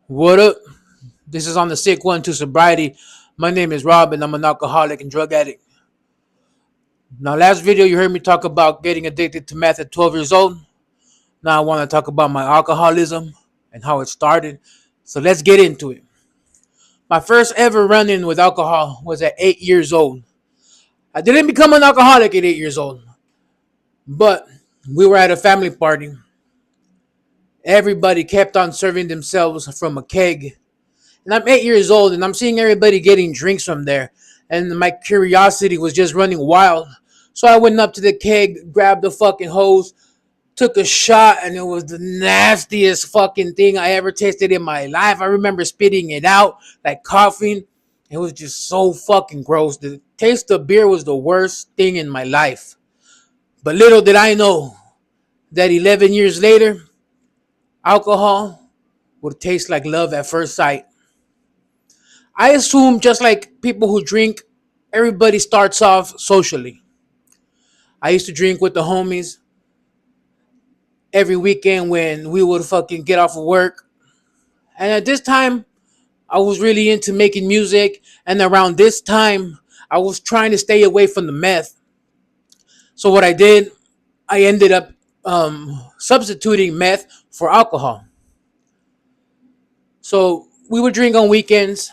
What up? This is on the Sick One to Sobriety. My name is Rob and I'm an alcoholic and drug addict. Now, last video you heard me talk about getting addicted to meth at 12 years old. Now I want to talk about my alcoholism and how it started. So let's get into it. My first ever run-in with alcohol was at 8 years old. I didn't become an alcoholic at 8 years old, but we were at a family party. Everybody kept on serving themselves from a keg. And I'm 8 years old and I'm seeing everybody getting drinks from there. And my curiosity was just running wild. So I went up to the keg, grabbed the fucking hose, took a shot, and it was the nastiest fucking thing I ever tasted in my life. I remember spitting it out, like coughing. It was just so fucking gross. The taste of beer was the worst thing in my life. But little did I know that 11 years later, alcohol would taste like love at first sight. I assume just like people who drink, everybody starts off socially. I used to drink with the homies every weekend when we would fucking get off of work. And at this time, I was really into making music. And around this time, I was trying to stay away from the meth. So what I did, I ended up substituting meth for alcohol. So we would drink on weekends.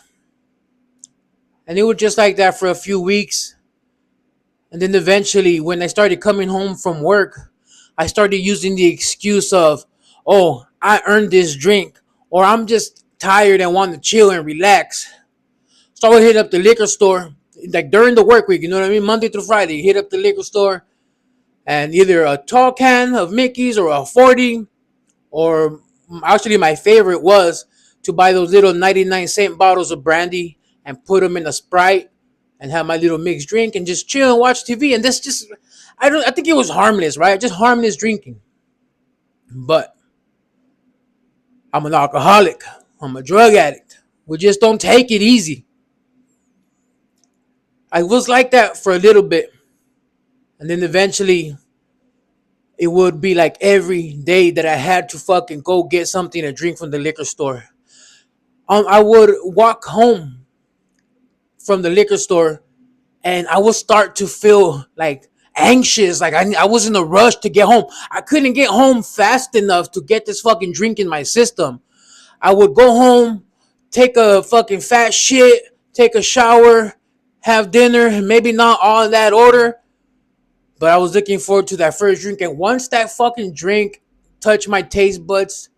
And it was just like that for a few weeks. And then eventually, when I started coming home from work, I started using the excuse of, oh, I earned this drink, or I'm just tired and want to chill and relax. So I would hit up the liquor store, like during the work week, you know what I mean? Monday through Friday, hit up the liquor store and either a tall can of Mickey's or a 40, or actually my favorite was to buy those little 99-cent bottles of brandy and put them in a Sprite and have my little mixed drink and just chill and watch TV. And that's just, I think it was harmless, right? Just harmless drinking. But I'm an alcoholic. I'm a drug addict. We just don't take it easy. I was like that for a little bit. And then eventually it would be like every day that I had to fucking go get something to drink from the liquor store. I would walk home from the liquor store and I would start to feel like anxious, like I was in a rush to get home. I couldn't get home fast enough to get this fucking drink in my system. I would go home, take a fucking fat shit, take a shower, have dinner, maybe not all in that order, but I was looking forward to that first drink. And once that fucking drink touched my taste buds,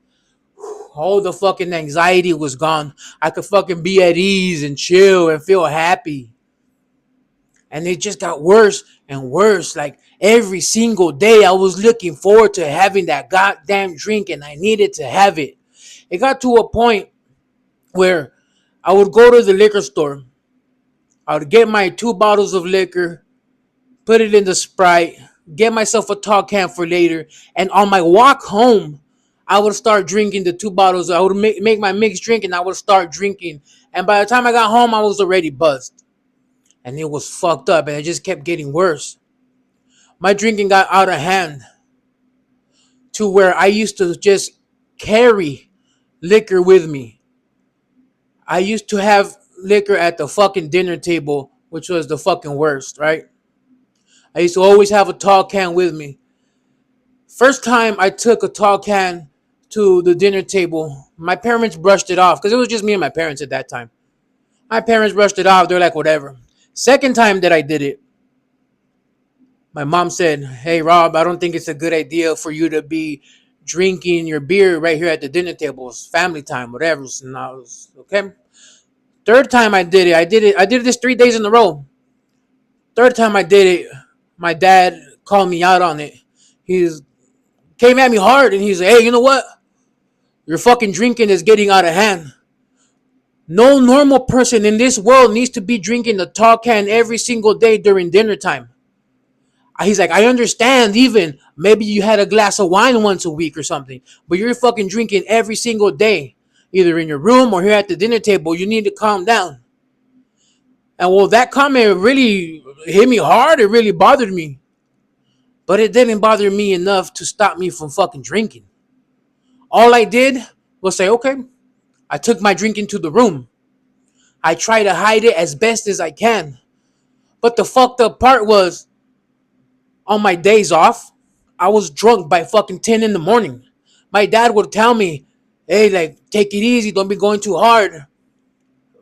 all the fucking anxiety was gone. I could fucking be at ease and chill and feel happy. And it just got worse and worse. Like every single day, I was looking forward to having that goddamn drink and I needed to have it. It got to a point where I would go to the liquor store. I would get my 2 bottles of liquor, put it in the Sprite, get myself a tall can for later. And on my walk home, I would start drinking the 2 bottles. I would make my mixed drink and I would start drinking. And by the time I got home, I was already buzzed. And it was fucked up and it just kept getting worse. My drinking got out of hand to where I used to just carry liquor with me. I used to have liquor at the fucking dinner table, which was the fucking worst, right? I used to always have a tall can with me. First time I took a tall can to the dinner table, my parents brushed it off because it was just me and my parents at that time. My parents brushed it off. They're like, whatever. Second time that I did it, my mom said, hey, Rob, I don't think it's a good idea for you to be drinking your beer right here at the dinner table. It's family time, whatever. And I was, okay. Third time I did it. I did this 3 days in a row. Third time I did it, my dad called me out on it. He came at me hard and he's like, hey, you know what? Your fucking drinking is getting out of hand. No normal person in this world needs to be drinking a tall can every single day during dinner time. He's like, I understand even maybe you had a glass of wine once a week or something, but you're fucking drinking every single day, either in your room or here at the dinner table. You need to calm down. And well, that comment really hit me hard. It really bothered me. But it didn't bother me enough to stop me from fucking drinking. All I did was say, okay, I took my drink into the room. I try to hide it as best as I can. But the fucked up part was, on my days off, I was drunk by fucking 10 in the morning. My dad would tell me, hey, like, take it easy, don't be going too hard.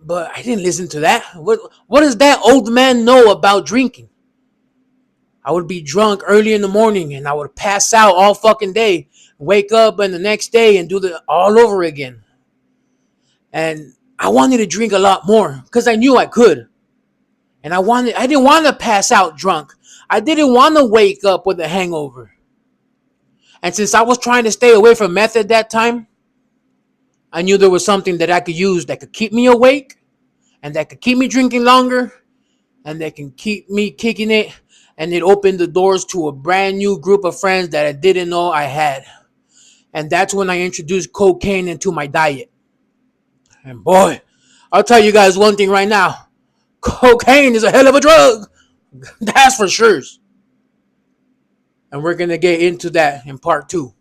But I didn't listen to that. What does that old man know about drinking? I would be drunk early in the morning and I would pass out all fucking day, wake up and the next day and do the all over again. And I wanted to drink a lot more because I knew I could. And I didn't want to pass out drunk. I didn't want to wake up with a hangover. And since I was trying to stay away from meth at that time, I knew there was something that I could use that could keep me awake and that could keep me drinking longer and that can keep me kicking it. And it opened the doors to a brand new group of friends that I didn't know I had. And that's when I introduced cocaine into my diet. And boy, I'll tell you guys one thing right now. Cocaine is a hell of a drug. That's for sure. And we're going to get into that in part 2.